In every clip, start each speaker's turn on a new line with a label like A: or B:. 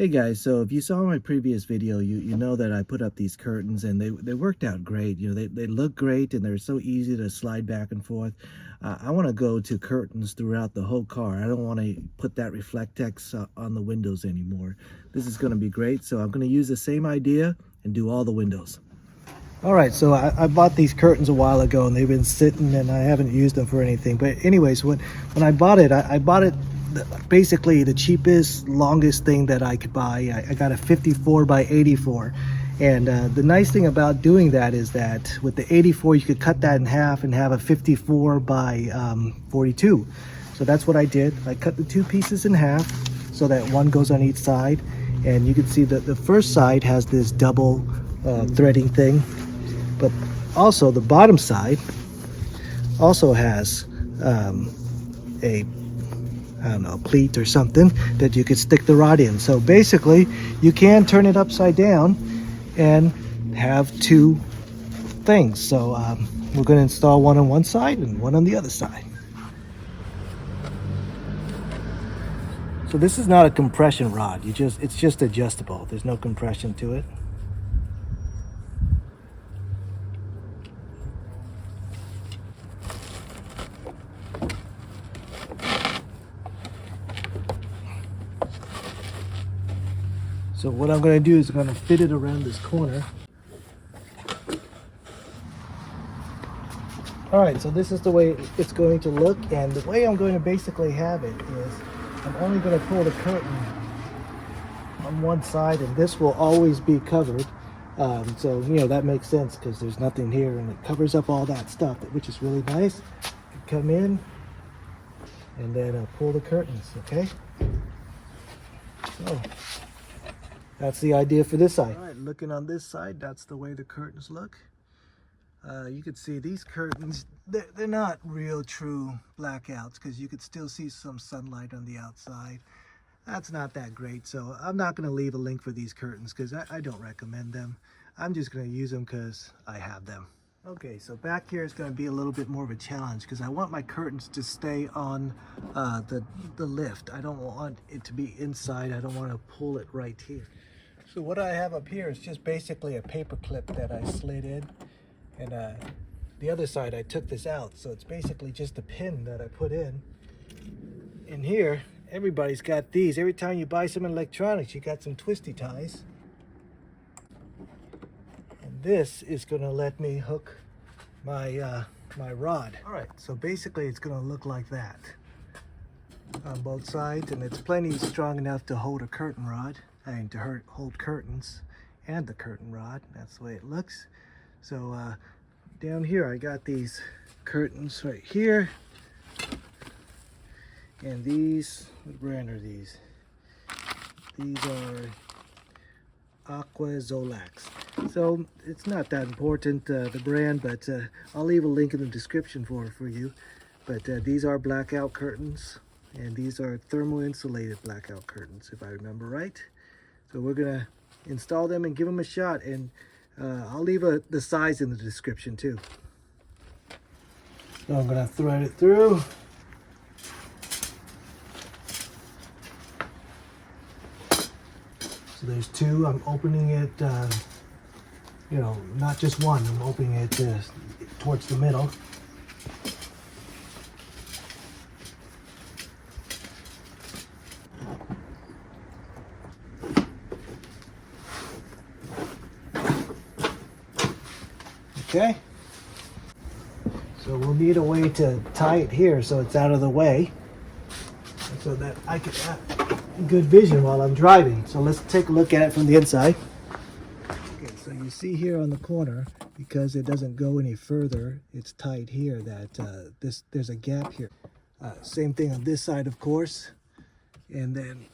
A: Hey guys, so if you saw my previous video, you know that I put up these curtains and they worked out great. They look great and they're so easy to slide back and forth. I want to go to curtains throughout the whole car. I don't want to put that reflectix on the windows anymore. This is going to be great, so I'm going to use the same idea and do all the windows. All right, so I bought these curtains a while ago and they've been sitting and I haven't used them for anything. But anyways, when I bought it, I bought it basically the cheapest, longest thing that I could buy. I got a 54 by 84. And the nice thing about doing that is that with the 84, you could cut that in half and have a 54 by 42. So that's what I did. I cut the two pieces in half so that one goes on each side. And you can see that the first side has this double threading thing. But also the bottom side also has a I don't know, pleat or something that you could stick the rod in. So basically you can turn it upside down and have two things. So we're going to install one on one side and one on the other side. So this is not a compression rod. It's just adjustable. There's no compression to it. So what I'm going to do is I'm going to fit it around this corner. All right, so this is the way it's going to look, and the way I'm going to basically have it is I'm only going to pull the curtain on one side, and this will always be covered. So, you know, that makes sense because there's nothing here, and it covers up all that stuff, which is really nice. You come in, and then pull the curtains, okay? So that's the idea for this side. All right, looking on this side, that's the way the curtains look. You can see these curtains, they're not real true blackouts because you could still see some sunlight on the outside. That's not that great, so I'm not going to leave a link for these curtains because I don't recommend them. I'm just going to use them because I have them. Okay, so back here is going to be a little bit more of a challenge because I want my curtains to stay on the lift. I don't want it to be inside. I don't want to pull it right here. So what I have up here is just basically a paper clip that I slid in. And the other side, I took this out. So it's basically just a pin that I put in. In here, everybody's got these. Every time you buy some electronics, you got some twisty ties. And this is going to let me hook my my rod. All right, so basically it's going to look like that on both sides. And it's plenty strong enough to hold a curtain rod. I mean, to hold curtains and the curtain rod. That's the way it looks. So down here I got these curtains right here, and these, what brand are these? These are Aqua Zolax. So it's not that important, the brand, but I'll leave a link in the description for you. But these are blackout curtains, and these are thermal insulated blackout curtains, if I remember right. So we're gonna install them and give them a shot, and I'll leave the size in the description too. So I'm going to thread it through. So there's two. I'm opening it, you know, not just one. I'm opening it towards the middle. Okay, so we'll need a way to tie it here so it's out of the way so that I can have good vision while I'm driving. So let's take a look at it from the inside. Okay, so you see here on the corner, because it doesn't go any further, it's tied here, that there's a gap here. Same thing on this side, of course, and then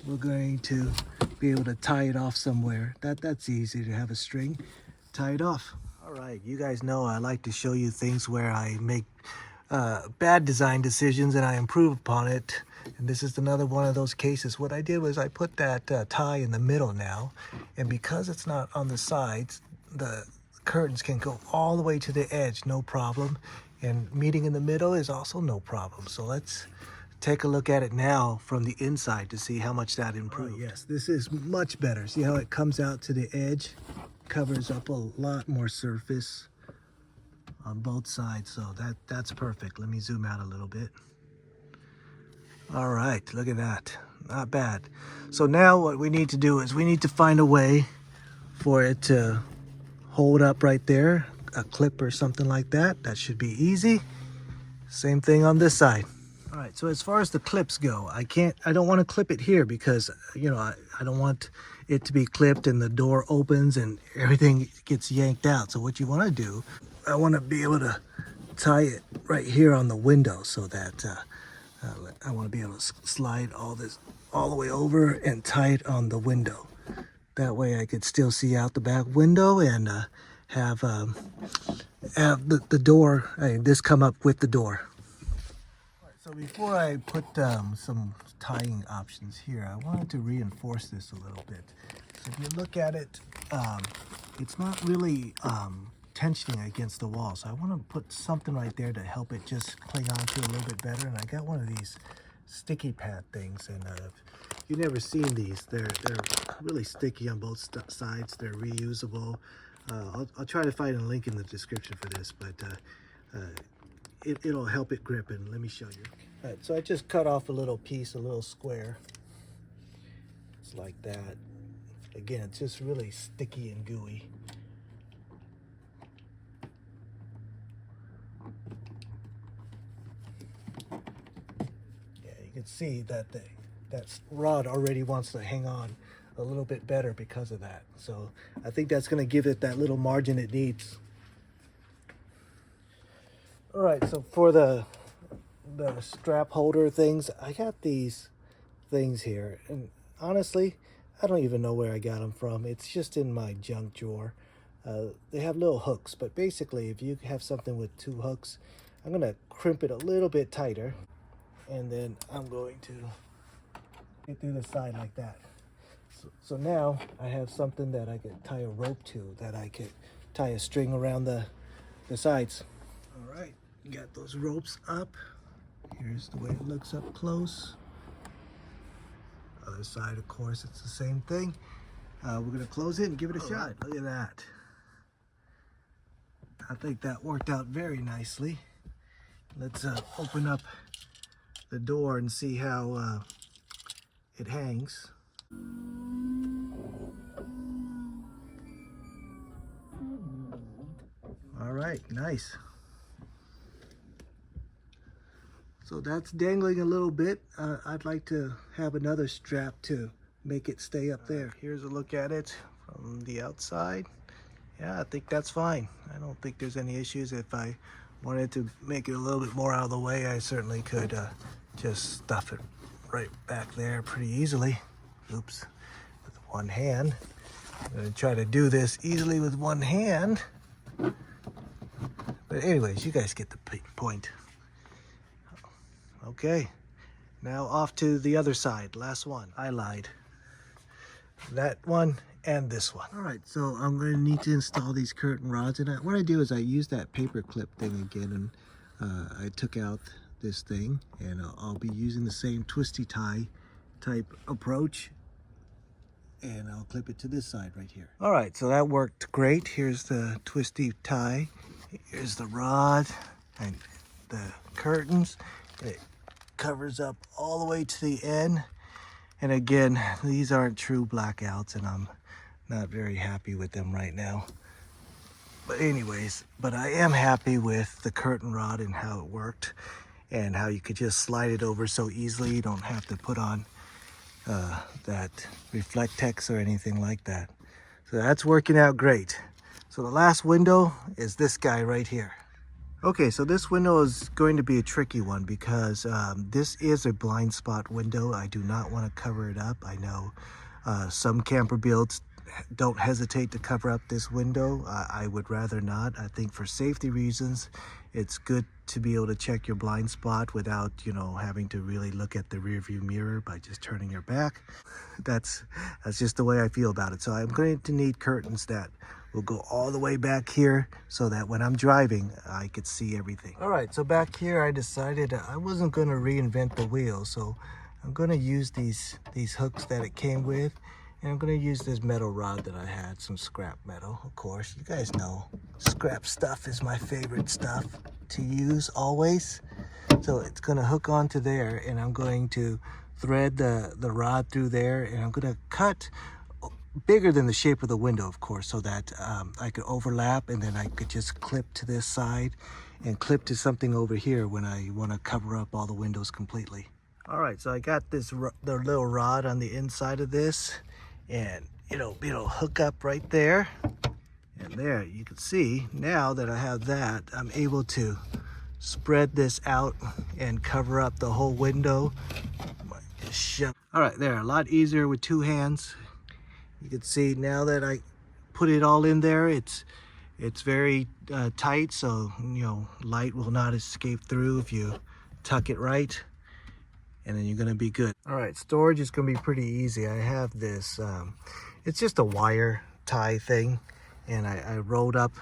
A: we're going to be able to tie it off somewhere. That's easy to have a string, tie it off. All right, you guys know I like to show you things where I make bad design decisions and I improve upon it. And this is another one of those cases. What I did was I put that tie in the middle now. And because it's not on the sides, the curtains can go all the way to the edge, no problem. And meeting in the middle is also no problem. So let's take a look at it now from the inside to see how much that improved. Oh, yes, this is much better. See how it comes out to the edge? Covers up a lot more surface on both sides, so that's perfect. Let me zoom out a little bit. All right, look at that. Not bad. So now what we need to do is we need to find a way for it to hold up right there, a clip or something like that. That should be easy. Same thing on this side. All right, so as far as the clips go, I don't want to clip it here because, you know, I don't want it to be clipped and the door opens and everything gets yanked out. So what you want to do, I want to be able to tie it right here on the window so that I want to be able to slide all this all the way over and tie it on the window. That way I could still see out the back window and have the door, this come up with the door. So before I put some tying options here, I wanted to reinforce this a little bit. So if you look at it, it's not really tensioning against the wall. So I want to put something right there to help it just cling on to a little bit better. And I got one of these sticky pad things, and you've never seen these. They're really sticky on both sides. They're reusable. I'll try to find a link in the description for this, but it'll help it grip. And let me show you. All right, so I just cut off a little piece, a little square. It's like that. Again, it's just really sticky and gooey. Yeah, you can see that that rod already wants to hang on a little bit better because of that. So I think that's going to give it that little margin it needs. All right, so for the strap holder things, I got these things here, and honestly, I don't even know where I got them from. It's just in my junk drawer. They have little hooks, but basically if you have something with two hooks, I'm gonna crimp it a little bit tighter, and then I'm going to get through the side like that. So now I have something that I could tie a rope to, that I could tie a string around the sides. All right, got those ropes up. Here's the way it looks up close. Other side, of course, it's the same thing. We're gonna close it and give it a shot. Look at that. I think that worked out very nicely. Let's open up the door and see how it hangs. All right, nice. So that's dangling a little bit. I'd like to have another strap to make it stay up there. Here's a look at it from the outside. Yeah, I think that's fine. I don't think there's any issues. If I wanted to make it a little bit more out of the way, I certainly could just stuff it right back there pretty easily. Oops, with one hand. I'm gonna try to do this easily with one hand. But anyways, you guys get the point. Okay, now off to the other side. Last one. I lied. That one and this one. All right, so I'm going to need to install these curtain rods. And what I do is I use that paper clip thing again, and I took out this thing, and I'll be using the same twisty tie type approach, and I'll clip it to this side right here. All right, so that worked great. Here's the twisty tie. Here's the rod and the curtains. It covers up all the way to the end. And again, these aren't true blackouts, and I'm not very happy with them right now. But anyways, I am happy with the curtain rod and how it worked, and how you could just slide it over so easily. You don't have to put on that reflectix or anything like that. So that's working out great. So the last window is this guy right here. Okay, so this window is going to be a tricky one because this is a blind spot window. I do not want to cover it up. I know some camper builds don't hesitate to cover up this window. I would rather not. I think for safety reasons, it's good to be able to check your blind spot without, you know, having to really look at the rear view mirror by just turning your back. That's just the way I feel about it. So I'm going to need curtains that will go all the way back here so that when I'm driving, I could see everything. All right, so back here, I decided I wasn't gonna reinvent the wheel. So I'm gonna use these hooks that it came with. And I'm gonna use this metal rod that I had, some scrap metal, of course. You guys know scrap stuff is my favorite stuff to use always. So it's gonna hook onto there, and I'm going to thread the rod through there, and I'm gonna cut bigger than the shape of the window, of course, so that I could overlap, and then I could just clip to this side and clip to something over here when I wanna cover up all the windows completely. All right, so I got the little rod on the inside of this, and it'll hook up right there. And there, you can see now that I have that, I'm able to spread this out and cover up the whole window. All right, there, a lot easier with two hands. You can see now that I put it all in there, it's very tight, so light will not escape through if you tuck it right, and then you're gonna be good. All right, storage is gonna be pretty easy. I have this, it's just a wire tie thing, and I rolled up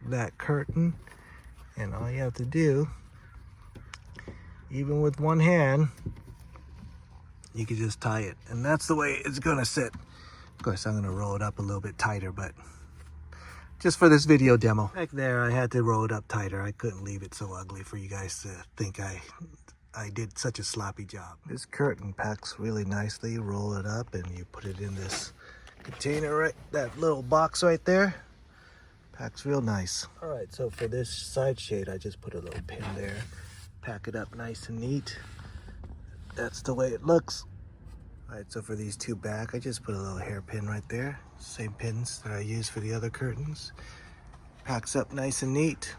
A: that curtain, and all you have to do, even with one hand, you can just tie it, and that's the way it's gonna sit. Of course, I'm gonna roll it up a little bit tighter, but just for this video demo. Back there, I had to roll it up tighter. I couldn't leave it so ugly for you guys to think I did such a sloppy job. This curtain packs really nicely. You roll it up and you put it in this container, right, that little box right there. Packs real nice. All right, so for this side shade, I just put a little pin there. Pack it up nice and neat. That's the way it looks. All right, so for these two back, I just put a little hairpin right there. Same pins that I use for the other curtains. Packs up nice and neat.